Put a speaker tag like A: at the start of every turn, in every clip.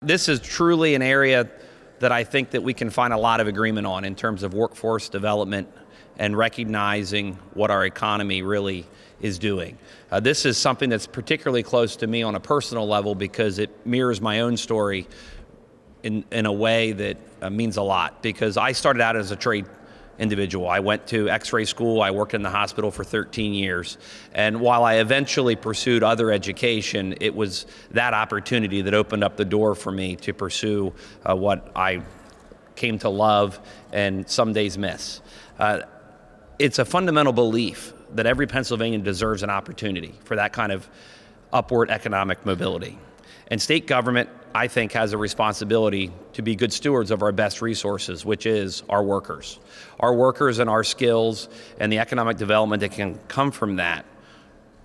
A: This is truly an area that I think that we can find a lot of agreement on in terms of workforce development and recognizing what our economy really is doing. This is something that's particularly close to me on a personal level because it mirrors my own story in a way that means a lot. Because I started out as a trade individual. I went to X-ray school, I worked in the hospital for 13 years, and while I eventually pursued other education, it was that opportunity that opened up the door for me to pursue what I came to love and some days miss. It's a fundamental belief that every Pennsylvanian deserves an opportunity for that kind of upward economic mobility. And state government, I think, has a responsibility to be good stewards of our best resources, which is our workers. Our workers and our skills and the economic development that can come from that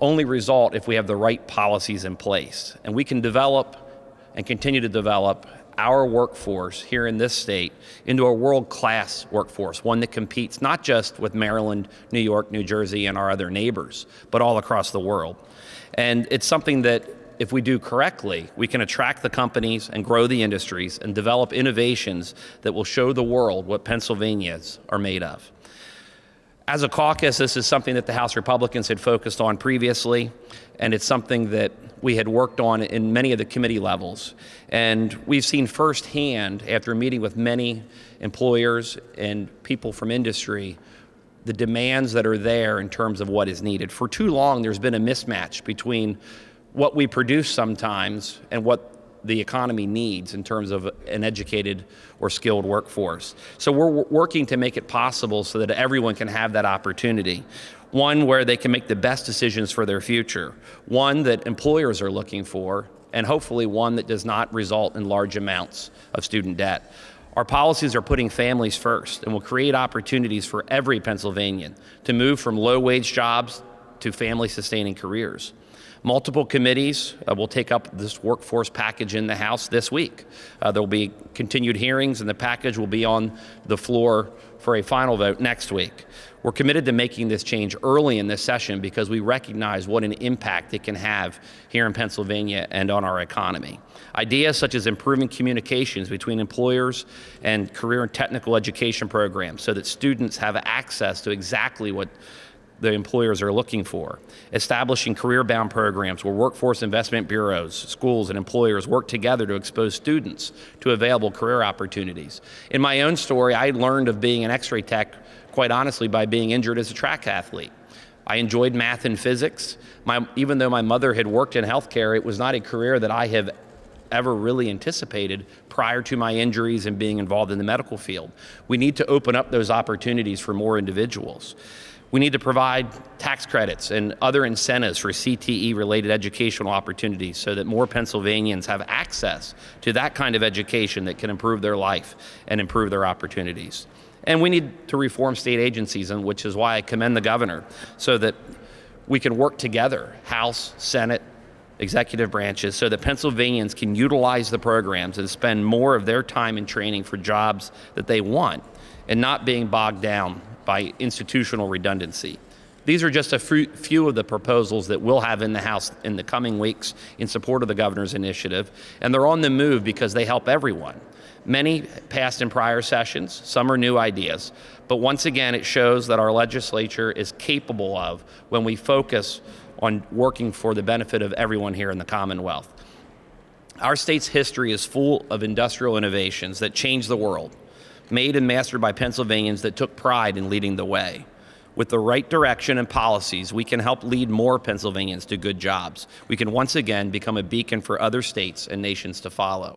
A: only result if we have the right policies in place. And we can develop and continue to develop our workforce here in this state into a world-class workforce, one that competes not just with Maryland, New York, New Jersey, and our other neighbors, but all across the world. And it's something that if we do correctly, we can attract the companies and grow the industries and develop innovations that will show the world what Pennsylvanians are made of. As a caucus, this is something that the House Republicans had focused on previously, and it's something that we had worked on in many of the committee levels. And we've seen firsthand, after meeting with many employers and people from industry, the demands that are there in terms of what is needed. For too long, there's been a mismatch between what we produce sometimes and what the economy needs in terms of an educated or skilled workforce. So we're working to make it possible so that everyone can have that opportunity. One where they can make the best decisions for their future. One that employers are looking for, and hopefully one that does not result in large amounts of student debt. Our policies are putting families first and will create opportunities for every Pennsylvanian to move from low-wage jobs to family-sustaining careers. Multiple committees will take up this workforce package in the House this week. There will be continued hearings, and the package will be on the floor for a final vote next week. We're committed to making this change early in this session because we recognize what an impact it can have here in Pennsylvania and on our economy. Ideas such as improving communications between employers and career and technical education programs so that students have access to exactly what the employers are looking for. Establishing career-bound programs where workforce investment bureaus, schools, and employers work together to expose students to available career opportunities. In my own story, I learned of being an X-ray tech, quite honestly, by being injured as a track athlete. I enjoyed math and physics. Even though my mother had worked in healthcare, it was not a career that I have ever really anticipated prior to my injuries and being involved in the medical field. We need to open up those opportunities for more individuals. We need to provide tax credits and other incentives for CTE-related educational opportunities so that more Pennsylvanians have access to that kind of education that can improve their life and improve their opportunities. And we need to reform state agencies, and which is why I commend the governor, so that we can work together, House, Senate, executive branches, so that Pennsylvanians can utilize the programs and spend more of their time in training for jobs that they want and not being bogged down by institutional redundancy. These are just a few of the proposals that we'll have in the House in the coming weeks in support of the governor's initiative, and they're on the move because they help everyone. Many passed in prior sessions, some are new ideas, but once again it shows that our legislature is capable of when we focus on working for the benefit of everyone here in the Commonwealth. Our state's history is full of industrial innovations that changed the world, made and mastered by Pennsylvanians that took pride in leading the way. With the right direction and policies, we can help lead more Pennsylvanians to good jobs. We can once again become a beacon for other states and nations to follow.